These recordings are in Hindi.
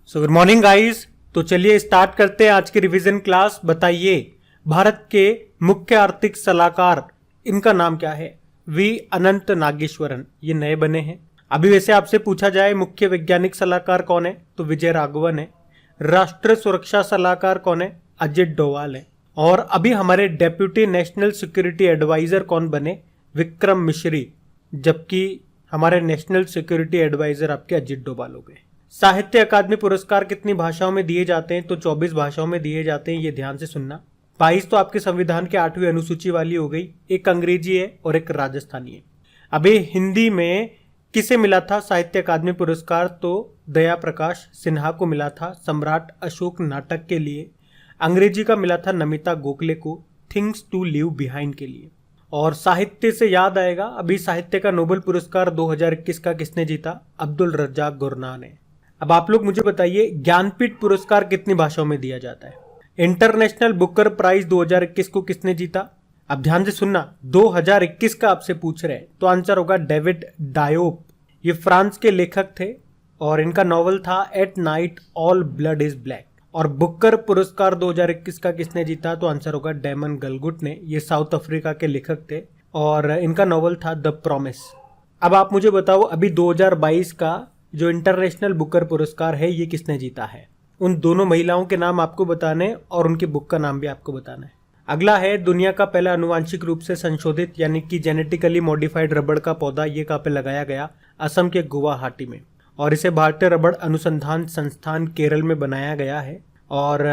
So good morning guys. तो चलिए स्टार्ट करते हैं आज की रिवीजन क्लास। बताइए भारत के मुख्य आर्थिक सलाहकार इनका नाम क्या है? वी अनंत नागेश्वरन, ये नए बने हैं। अभी वैसे आपसे पूछा जाए मुख्य वैज्ञानिक सलाहकार कौन है तो विजय राघवन है। राष्ट्रीय सुरक्षा सलाहकार कौन है? अजित डोवाल है। और अभी हमारे डेप्यूटी नेशनल सिक्योरिटी एडवाइजर कौन बने? विक्रम मिश्री। जबकि हमारे नेशनल सिक्योरिटी एडवाइजर आपके अजित डोभाल हो गए। साहित्य अकादमी पुरस्कार कितनी भाषाओं में दिए जाते हैं? तो 24 भाषाओं में दिए जाते हैं, ये ध्यान से सुनना। 22 तो आपके संविधान के 8वीं अनुसूची वाली हो गई, एक अंग्रेजी है और एक राजस्थानी है। अभी हिंदी में किसे मिला था साहित्य अकादमी पुरस्कार? तो दया प्रकाश सिन्हा को मिला था सम्राट अशोक नाटक के लिए। अंग्रेजी का मिला था नमिता गोखले को थिंग्स टू लीव बिहाइंड के लिए। और साहित्य से याद आएगा, अभी साहित्य का नोबेल पुरस्कार 2021 का किसने जीता? अब्दुल रज्जाक गुरनान ने। अब आप लोग मुझे बताइए ज्ञानपीठ पुरस्कार कितनी भाषाओं में दिया जाता है? इंटरनेशनल बुकर प्राइज 2021 को किसने जीता? अब ध्यान से सुनना, 2021 का आपसे पूछ रहे हैं तो आंसर होगा डेविड डायोप। ये फ्रांस के लेखक थे और इनका नॉवल था at night all blood is black. और बुकर पुरस्कार 2021 का किसने जीता? तो आंसर होगा डेमन गलगुट ने। ये साउथ अफ्रीका के लेखक थे और इनका नॉवल था द प्रॉमिस। अब आप मुझे बताओ अभी 2022 का जो इंटरनेशनल बुकर पुरस्कार है ये किसने जीता है? उन दोनों महिलाओं के नाम आपको बताने और उनकी बुक का नाम भी आपको बताना है। अगला है दुनिया का पहला अनुवांशिक रूप से संशोधित यानी कि जेनेटिकली मॉडिफाइड रबड़ का पौधा, ये कहाँ पे लगाया गया? असम के गुवाहाटी में। और इसे भारतीय रबड़ अनुसंधान संस्थान केरल में बनाया गया है। और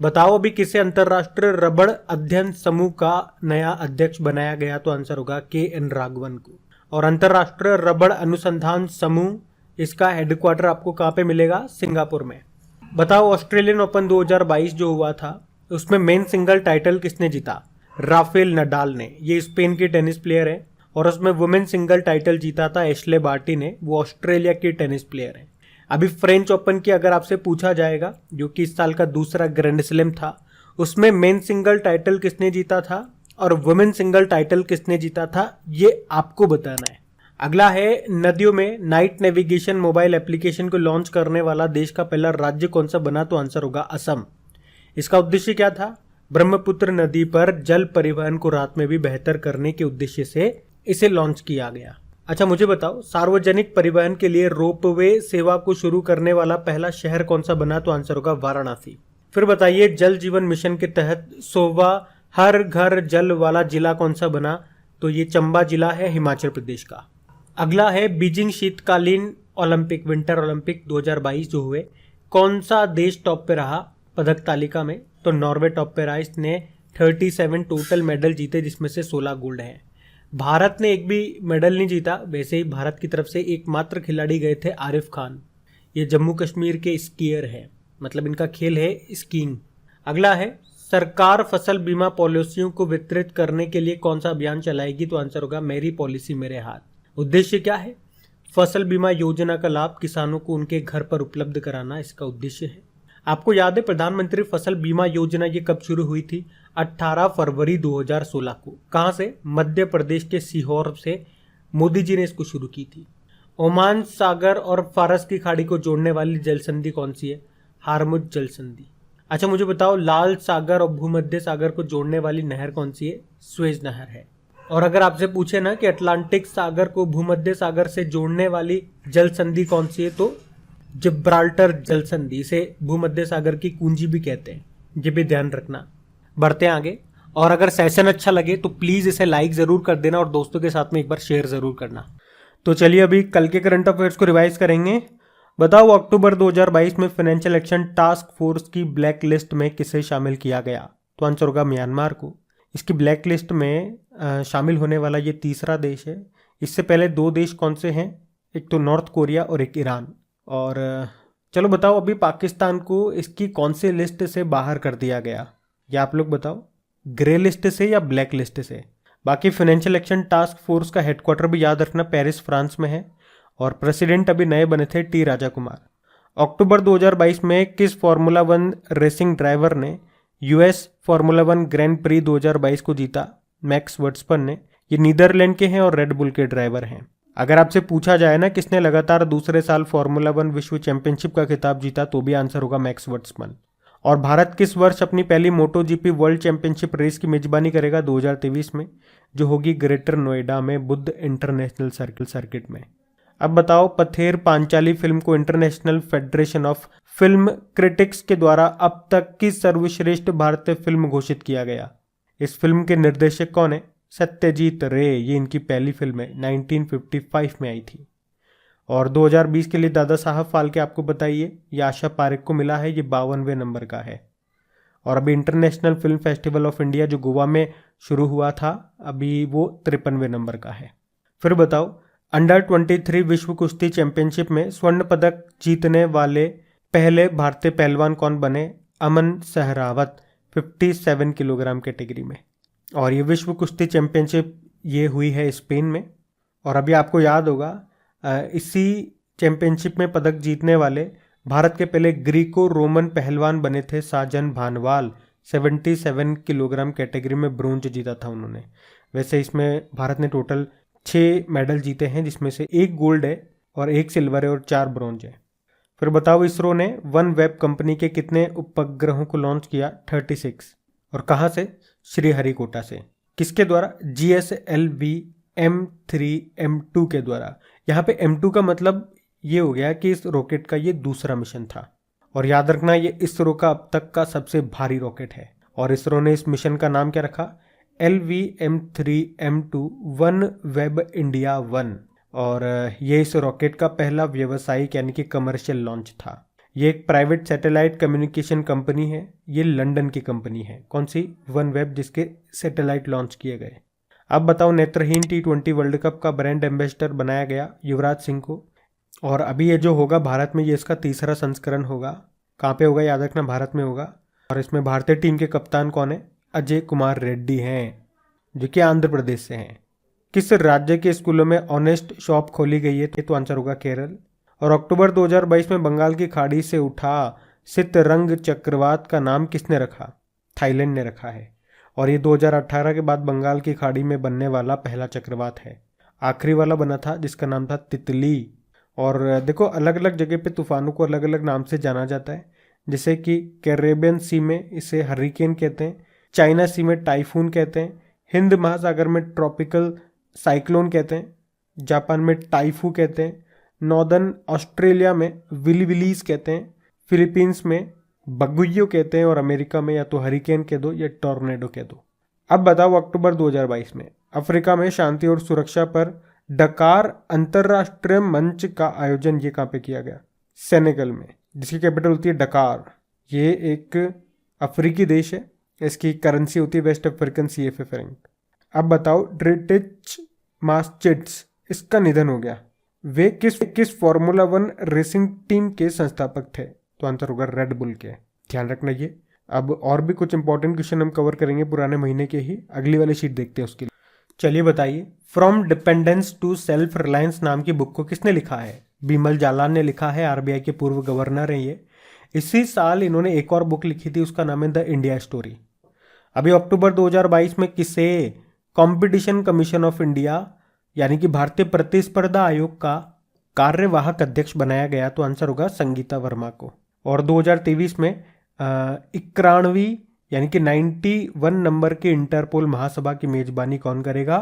बताओ अभी किसे अंतरराष्ट्रीय रबड़ अध्ययन समूह का नया अध्यक्ष बनाया गया? तो आंसर होगा KN राघवन को। और अंतरराष्ट्रीय रबड़ अनुसंधान समूह, इसका हेडक्वार्टर आपको कहाँ पे मिलेगा? सिंगापुर में। बताओ ऑस्ट्रेलियन ओपन 2022 जो हुआ था उसमें मेन सिंगल टाइटल किसने जीता? राफेल नडाल ने। ये स्पेन की टेनिस प्लेयर है। और उसमें वुमेन सिंगल टाइटल जीता था एश्ले बार्टी ने, वो ऑस्ट्रेलिया की टेनिस प्लेयर है। अभी फ्रेंच ओपन की अगर आपसे पूछा जाएगा, जो कि इस साल का दूसरा ग्रैंड स्लैम था, उसमें मेन सिंगल टाइटल किसने जीता था और वुमेन सिंगल टाइटल किसने जीता था, ये आपको बताना है। अगला है नदियों में नाइट नेविगेशन मोबाइल एप्लीकेशन को लॉन्च करने वाला देश का पहला राज्य कौन सा बना? तो आंसर होगा असम। इसका उद्देश्य क्या था? ब्रह्मपुत्र नदी पर जल परिवहन को रात में भी बेहतर करने के उद्देश्य से इसे लॉन्च किया गया। अच्छा मुझे बताओ सार्वजनिक परिवहन के लिए रोपवे सेवा को शुरू करने वाला पहला शहर कौन सा बना? तो आंसर होगा वाराणसी। फिर बताइए जल जीवन मिशन के तहत 100वां हर घर जल वाला जिला कौन सा बना? तो ये चंबा जिला है हिमाचल प्रदेश का। अगला है बीजिंग शीतकालीन ओलंपिक विंटर ओलंपिक 2022 जो हुए, कौन सा देश टॉप पे रहा पदक तालिका में? तो नॉर्वे टॉप पे रहा। इसने 37 टोटल मेडल जीते जिसमें से 16 गोल्ड हैं। भारत ने एक भी मेडल नहीं जीता। वैसे ही भारत की तरफ से एकमात्र खिलाड़ी गए थे आरिफ खान। ये जम्मू कश्मीर के स्कीयर हैं, मतलब इनका खेल है स्कीइंग। अगला है सरकार फसल बीमा पॉलिसियों को वितरित करने के लिए कौन सा अभियान चलाएगी? तो आंसर होगा मेरी पॉलिसी मेरे हाथ। उद्देश्य क्या है? फसल बीमा योजना का लाभ किसानों को उनके घर पर उपलब्ध कराना इसका उद्देश्य है। आपको याद है प्रधानमंत्री फसल बीमा योजना ये कब शुरू हुई थी? 18 फरवरी 2016 को। कहां से? मध्य प्रदेश के सीहोर से मोदी जी ने इसको शुरू की थी। ओमान सागर और फारस की खाड़ी को जोड़ने वाली जल संधि कौन सी है? हार्मुज जल संधि। अच्छा मुझे बताओ लाल सागर और भूमध्य सागर को जोड़ने वाली नहर कौन सी है? स्वेज नहर है। और अगर आपसे पूछे ना कि अटलांटिक सागर को भूमध्य सागर से जोड़ने वाली जल संधि कौन सी है, तो जिब्राल्टर जल संधि। इसे भूमध्य सागर की कुंजी भी कहते हैं, ये भी ध्यान रखना। बढ़ते हैं आगे। और अगर सेशन अच्छा लगे तो प्लीज इसे लाइक जरूर कर देना और दोस्तों के साथ में एक बार शेयर जरूर करना। तो चलिए अभी कल के करंट अफेयर्स को रिवाइज करेंगे। बताओ अक्टूबर 2022 में फाइनेंशियल एक्शन टास्क फोर्स की ब्लैक लिस्ट में किसे शामिल किया गया? तो आंसर होगा म्यांमार को। इसकी ब्लैक लिस्ट में शामिल होने वाला ये तीसरा देश है। इससे पहले 2 देश कौन से हैं? एक तो नॉर्थ कोरिया और एक ईरान। और चलो बताओ अभी पाकिस्तान को इसकी कौन से लिस्ट से बाहर कर दिया गया? या आप लोग बताओ, ग्रे लिस्ट से या ब्लैक लिस्ट से? बाकी फाइनेंशियल एक्शन टास्क फोर्स का हेडक्वार्टर भी याद रखना पेरिस फ्रांस में है। और प्रेसिडेंट अभी नए बने थे टी राजा कुमार। अक्टूबर 2022 में किस फार्मूला 1 रेसिंग ड्राइवर ने यूएस फार्मूला 1 ग्रैंड प्री 2022 को जीता? मैक्स वर्स्टपन ने। ये नीदरलैंड के हैं और रेड बुल के ड्राइवर हैं। अगर आपसे पूछा जाए ना किसने लगातार दूसरे साल फॉर्मूला 1 विश्व चैंपियनशिप का खिताब जीता, तो भी आंसर होगा मैक्स वर्ट्समैन। और भारत किस वर्ष अपनी पहली मोटो जीपी वर्ल्ड चैंपियनशिप रेस की मेजबानी करेगा? 2023 में, जो होगी ग्रेटर नोएडा में बुद्ध इंटरनेशनल सर्किट में। अब बताओ, पथेर पांचाली फिल्म को international federation of film critics के द्वारा अब तक की सर्वश्रेष्ठ भारतीय फिल्म घोषित किया गया। इस फिल्म के निर्देशक कौन है? सत्यजीत रे। ये इनकी पहली फिल्म है, 1955 में आई थी। और 2020 के लिए दादा साहब फाल्के आपको बताइए, ये आशा पारेख को मिला है, ये 52वें नंबर का है। और अभी international film festival of India जो गोवा में शुरू हुआ था, अभी वो 53वें नंबर का है। फिर बताओ, अंडर 23 विश्व कुश्ती चैंपियनशिप में स्वर्ण पदक जीतने वाले पहले भारतीय पहलवान कौन बने? अमन सहरावत, 57 किलोग्राम कैटेगरी में। और ये विश्व कुश्ती चैंपियनशिप ये हुई है स्पेन में। और अभी आपको याद होगा, इसी चैंपियनशिप में पदक जीतने वाले भारत के पहले ग्रीको रोमन पहलवान बने थे साजन भानवाल, 77 किलोग्राम कैटेगरी में ब्रोंज जीता था उन्होंने। वैसे इसमें भारत ने टोटल 6 मेडल जीते हैं, जिसमें से 1 गोल्ड है और 1 सिल्वर है और 4 ब्रोंज है। फिर बताओ, इसरो ने वन वेब कंपनी के कितने उपग्रहों को लॉन्च किया? 36। और कहाँ से? श्रीहरिकोटा से। किसके द्वारा? GSLV M3 M2 के द्वारा। यहाँ पे M2 का मतलब ये हो गया कि इस रॉकेट का ये दूसरा मिशन था। और याद रखना, ये इसरो का अब तक का सबसे भारी रॉकेट है। और इसरो ने इस मिशन का नाम क्या रखा? LV-M3-M2 one web India 1। और ये इस रॉकेट का पहला व्यावसायिक यानी कि कमर्शियल लॉन्च था। ये एक प्राइवेट सैटेलाइट कम्युनिकेशन कंपनी है, ये लंदन की कंपनी है। कौन सी? वन वेब, जिसके सैटेलाइट लॉन्च किए गए। अब बताओ, नेत्रहीन T20 वर्ल्ड कप का ब्रांड एम्बेसडर बनाया गया युवराज सिंह को। और अभी ये जो होगा भारत में, ये इसका तीसरा संस्करण होगा। कहाँ पे होगा? याद रखना, भारत में होगा। और इसमें भारतीय टीम के कप्तान कौन है? अजय कुमार रेड्डी हैं, जो कि आंध्र प्रदेश से हैं। किस राज्य के स्कूलों में ऑनेस्ट शॉप खोली गई है? तो आंसर होगा केरल। और अक्टूबर 2022 में बंगाल की खाड़ी से उठा सितरंग चक्रवात का नाम किसने रखा? थाईलैंड ने रखा है। और ये 2018 के बाद बंगाल की खाड़ी में बनने वाला पहला चक्रवात है। आखिरी वाला बना था जिसका नाम था तितली। और देखो, अलग अलग जगह पे तूफानों को अलग अलग नाम से जाना जाता है। जैसे कि कैरेबियन सी में इसे हरिकेन कहते हैं, चाइना सी में टाइफून कहते हैं, हिंद महासागर में ट्रॉपिकल साइक्लोन कहते हैं, जापान में टाइफू कहते हैं, नॉर्दर्न ऑस्ट्रेलिया में विलीविलीज कहते हैं, फिलीपींस में बगुइयो कहते हैं, और अमेरिका में या तो हरिकेन कह दो या टॉर्नेडो कह दो। अब बताओ, अक्टूबर 2022 में अफ्रीका में शांति और सुरक्षा पर डकार अंतरराष्ट्रीय मंच का आयोजन ये कहाँ पे किया गया? सेनेगल में, जिसकी कैपिटल होती है डकार। ये एक अफ्रीकी देश है, इसकी करेंसी होती है वेस्ट अफ्रीकन CFA फ्रैंक। अब बताओ, ड्रिटिच मास्चिट्स, इसका निधन हो गया। वे किस फॉर्मूला 1 रेसिंग टीम के संस्थापक थे? तो आंसर होगा रेड बुल के। ध्यान रखना ये। अब और भी कुछ इंपॉर्टेंट क्वेश्चन हम कवर करेंगे पुराने महीने के ही। अगली वाली शीट देखते हैं उसके लिए। चलिए बताइए, from dependence to self reliance नाम की बुक को किसने लिखा है? बिमल जालान ने लिखा है, RBI के पूर्व गवर्नर हैं ये। इसी साल इन्होंने एक और बुक लिखी थी, उसका नाम है द इंडिया स्टोरी। अभी अक्टूबर 2022 में किसे कॉम्पिटिशन कमीशन ऑफ इंडिया यानी कि भारतीय प्रतिस्पर्धा आयोग का कार्यवाहक अध्यक्ष बनाया गया? तो आंसर होगा संगीता वर्मा को। और 2023 में 91वीं यानी कि 91 नंबर की इंटरपोल महासभा की मेजबानी कौन करेगा?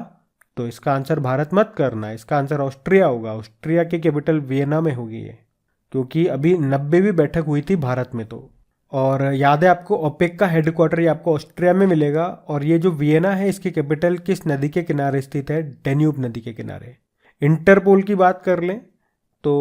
तो इसका आंसर भारत मत करना, इसका आंसर ऑस्ट्रिया होगा। ऑस्ट्रिया की कैपिटल वियना में होगी ये, क्योंकि अभी 90वीं बैठक हुई थी भारत में। तो और याद है आपको, ओपेक का हेडक्वार्टर ये आपको ऑस्ट्रिया में मिलेगा। और ये जो वियना है, इसकी कैपिटल किस नदी के किनारे स्थित है? डेन्यूब नदी के किनारे। इंटरपोल की बात कर लें तो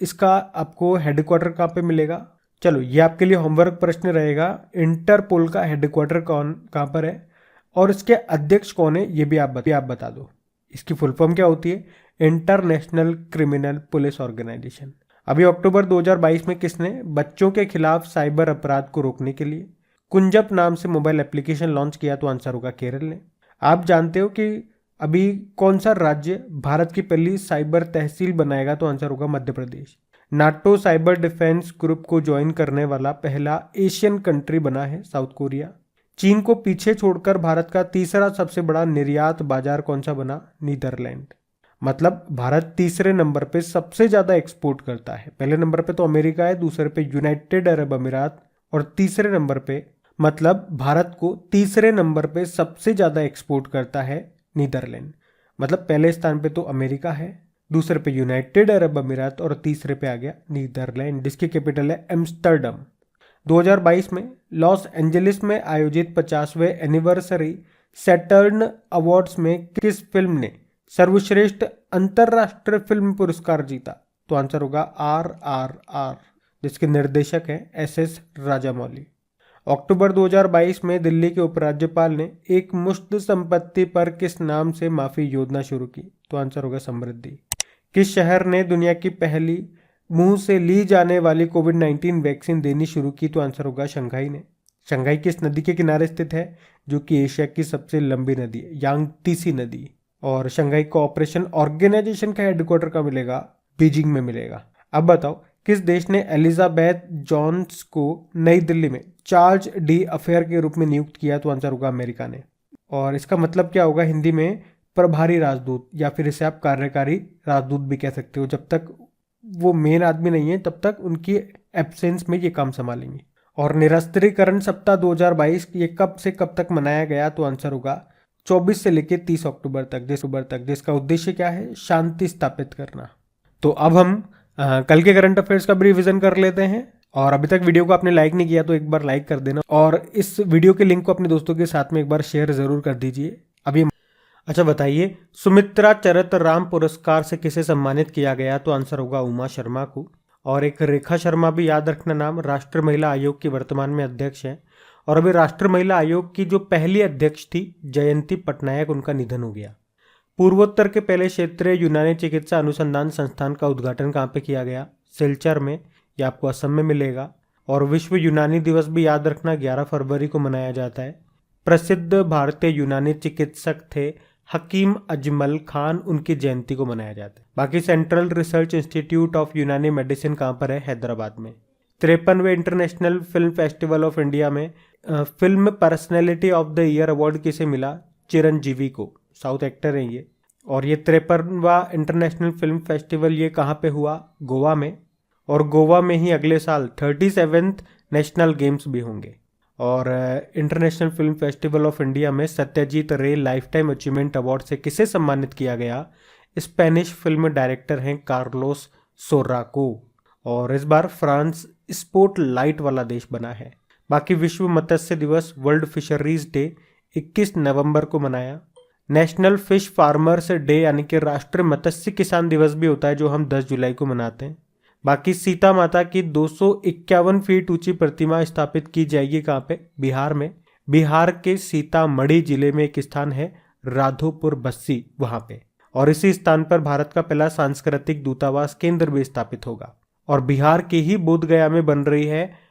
इसका आपको हेडक्वार्टर कहाँ पे मिलेगा? चलो, ये आपके लिए होमवर्क प्रश्न रहेगा। इंटरपोल का हेडक्वार्टर कहाँ पर है और इसके अध्यक्ष कौन है, ये भी आप बता दो। इसकी फुल फॉर्म क्या होती है? International criminal police organisation. अभी अक्टूबर 2022 में किसने बच्चों के खिलाफ साइबर अपराध को रोकने के लिए कुंजप नाम से मोबाइल एप्लीकेशन लॉन्च किया? तो आंसर होगा केरल ने। आप जानते हो कि अभी कौन सा राज्य भारत की पहली साइबर तहसील बनाएगा? तो आंसर होगा Madhya Pradesh. NATO cyber defence group को ज्वाइन करने वाला पहला एशियन कंट्री बना है साउथ कोरिया। चीन को पीछे छोड़कर भारत का तीसरा सबसे बड़ा निर्यात बाजार कौन सा बना? नीदरलैंड। मतलब भारत तीसरे नंबर पे सबसे ज़्यादा एक्सपोर्ट करता है। पहले नंबर पे तो अमेरिका है, दूसरे पे यूनाइटेड अरब अमीरात और तीसरे नंबर पे, मतलब भारत को तीसरे नंबर पे सबसे ज़्यादा एक्सपोर्ट करता है नीदरलैंड। मतलब पहले स्थान पे तो अमेरिका है, दूसरे पे यूनाइटेड अरब अमीरात और तीसरे पे आ गया नीदरलैंड, जिसकी कैपिटल है एम्स्टर्डम। 2022 में लॉस एंजलिस में आयोजित 50वें एनिवर्सरी सैटर्न अवार्ड्स में किस फिल्म ने सर्वश्रेष्ठ अंतरराष्ट्रीय फिल्म पुरस्कार जीता? तो आंसर होगा RRR, जिसके निर्देशक हैं SS राजामौली। अक्टूबर 2022 में दिल्ली के उपराज्यपाल ने एक मुश्त संपत्ति पर किस नाम से माफी योजना शुरू की? तो आंसर होगा समृद्धि। किस शहर ने दुनिया की पहली मुंह से ली जाने वाली कोविड-19 वैक्सीन देनी शुरू की? तो आंसर होगा शंघाई ने। शंघाई किस नदी के किनारे स्थित है, जो कि एशिया की सबसे लंबी नदी है? यांगतीसी नदी। और शंघाई कोऑपरेशन ऑर्गेनाइजेशन का हेडक्वार्टर का मिलेगा? बीजिंग में मिलेगा। अब बताओ, किस देश ने एलिजाबेथ जॉन्स को नई दिल्ली में चार्ज डी अफेयर के रूप में नियुक्त किया? तो आंसर होगा अमेरिका ने। और इसका मतलब क्या होगा हिंदी में? प्रभारी राजदूत, या फिर इसे आप कार्यकारी राजदूत भी कह सकते हो। जब तक वो मेन आदमी नहीं है तब तक उनकी एब्सेंस में ये काम संभालेंगे। और निरस्त्रीकरण सप्ताह 2022 ये कब से कब तक मनाया गया? तो आंसर होगा 24 से लेकर 30 अक्टूबर तक, जिसका उद्देश्य क्या है? शांति स्थापित करना। तो अब हम कल के करंट अफेयर्स का भी रिवीजन कर लेते हैं। और अभी तक वीडियो को आपने लाइक नहीं किया तो एक बार लाइक कर देना, और इस वीडियो के लिंक को अपने दोस्तों के साथ में एक बार शेयर जरूर कर दीजिए। अभी अच्छा बताइए, सुमित्रा चरित्र राम पुरस्कार से किसे सम्मानित किया गया? तो आंसर होगा उमा शर्मा को। और एक रेखा शर्मा भी याद रखना नाम, राष्ट्रीय महिला आयोग की वर्तमान में अध्यक्ष है। और अभी राष्ट्रीय महिला आयोग की जो पहली अध्यक्ष थी जयंती पटनायक, उनका निधन हो गया। पूर्वोत्तर के पहले क्षेत्रीय यूनानी चिकित्सा अनुसंधान संस्थान का उद्घाटन कहाँ पे किया गया? सिलचर में, यह आपको असम में मिलेगा। और विश्व यूनानी दिवस भी याद रखना 11 फरवरी को मनाया जाता है। प्रसिद्ध भारतीय यूनानी चिकित्सक थे हकीम अजमल खान, उनकी जयंती को मनाया जाता है। बाकी central research institute of Unani medicine कहाँ पर है? हैदराबाद में। 53वें international film festival of India में film personality of the year award किसे मिला? चिरंजीवी को, साउथ एक्टर हैं ये। और ये 53वां इंटरनेशनल फिल्म फेस्टिवल ये कहाँ पे हुआ? गोवा में। और गोवा में ही अगले साल 37th नेशनल गेम्स भी होंगे। और international film festival of India में सत्यजीत रे लाइफ टाइम अचीवमेंट अवार्ड से किसे सम्मानित किया गया? स्पेनिश फिल्म डायरेक्टर हैं कार्लोस सोराको। और इस बार फ्रांस स्पोर्ट लाइट वाला देश बना है। बाकी विश्व मत्स्य दिवस, वर्ल्ड फिशरीज डे 21 नवंबर को मनाया। नेशनल फिश फार्मर्स डे यानी कि राष्ट्रीय मत्स्य किसान दिवस भी होता है, जो हम 10 जुलाई को मनाते हैं। बाकी सीता माता की 251 फीट ऊंची प्रतिमा स्थापित की जाएगी कहाँ पे? बिहार में। बिहार के सीतामढ़ी जिले में एक स्थान है राधोपुर बस्सी, वहां पे। और इसी स्थान पर भारत का पहला सांस्कृतिक दूतावास केंद्र भी स्थापित होगा। और बिहार के ही बोध गया में बन रही है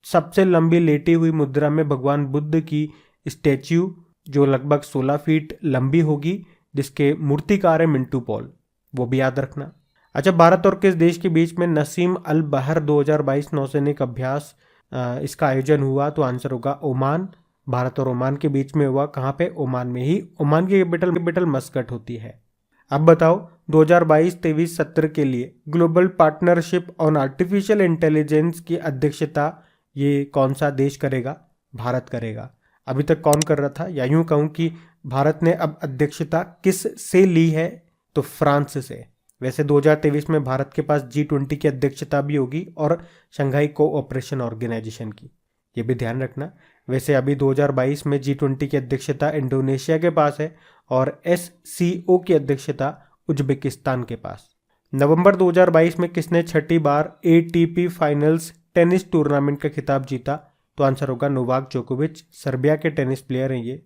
सबसे लंबी लेटी हुई मुद्रा में भगवान बुद्ध की स्टैच्यू, जो लगभग 16 फीट लंबी होगी, जिसके मूर्तिकार है मिंटू पॉल, वो भी याद रखना। अच्छा, भारत और किस देश के बीच में नसीम अल बहर 2022 नौसैनिक अभ्यास इसका आयोजन हुआ? तो आंसर होगा ओमान। भारत और ओमान के बीच में हुआ। कहाँ पे? ओमान में ही। ओमान की कैपिटल मस्कट होती है। अब बताओ, 2022-23 सत्र के लिए global partnership on artificial intelligence की अध्यक्षता ये कौन सा देश करेगा? भारत करेगा। अभी तक कौन कर रहा था? या यूं कहूं कि भारत ने अब अध्यक्षता किस से ली है? तो फ्रांस से। वैसे 2023 में भारत के पास G20 की अध्यक्षता भी होगी और शंघाई कोऑपरेशन ऑर्गेनाइजेशन की, ये भी ध्यान रखना। वैसे अभी 2022 में G20 की अध्यक्षता इंडोनेशिया के पास है और SCO की अध्यक्षता उज्बेकिस्तान के पास। नवंबर 2022 में किसने छठी बार ATP फाइनल्स टेनिस टूर्नामेंट का खिताब जीता? तो आंसर होगा नोवाक जोकोविच, सर्बिया के टेनिस प्लेयर हैं ये।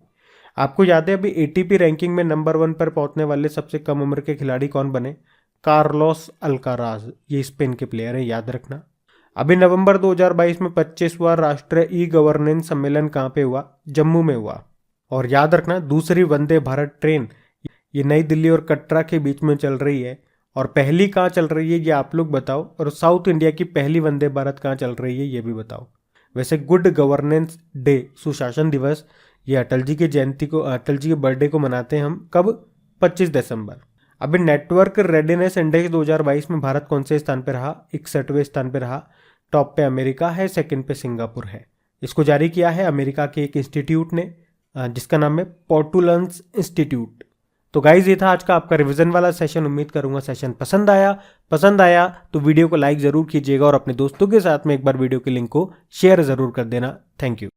आपको याद है अभी ATP रैंकिंग में नंबर 1 पर पहुंचने वाले सबसे कम उम्र के खिलाड़ी कौन बने? कार्लोस अल्काराज, ये स्पेन के प्लेयर हैं, याद रखना। अभी नवंबर 2022 में 25वां राष्ट्रीय ई गवर्नेंस सम्मेलन कहाँ पे हुआ? जम्मू में हुआ। और याद रखना, दूसरी वंदे भारत ट्रेन ये नई दिल्ली और कटरा के बीच में चल रही है। और पहली कहाँ चल रही है ये आप लोग बताओ। और साउथ इंडिया की पहली वंदे भारत कहाँ चल रही है ये भी बताओ। वैसे गुड गवर्नेंस डे, सुशासन दिवस, ये अटल जी की जयंती को, अटल जी के बर्थडे को मनाते हैं हम कब? 25 दिसंबर। अभी नेटवर्क रेडीनेस इंडेक्स 2022 में भारत कौन से स्थान पे रहा? 61वें स्थान पे रहा। टॉप पे अमेरिका है, सेकंड पे सिंगापुर है। इसको जारी किया है अमेरिका के एक इंस्टीट्यूट ने जिसका नाम है पोर्टुलन्स इंस्टीट्यूट। तो गाइज ये था आज का आपका रिवीजन वाला सेशन। उम्मीद करूंगा सेशन पसंद आया तो वीडियो को लाइक जरूर कीजिएगा और अपने दोस्तों के साथ में एक बार वीडियो के लिंक को शेयर जरूर कर देना। Thank you.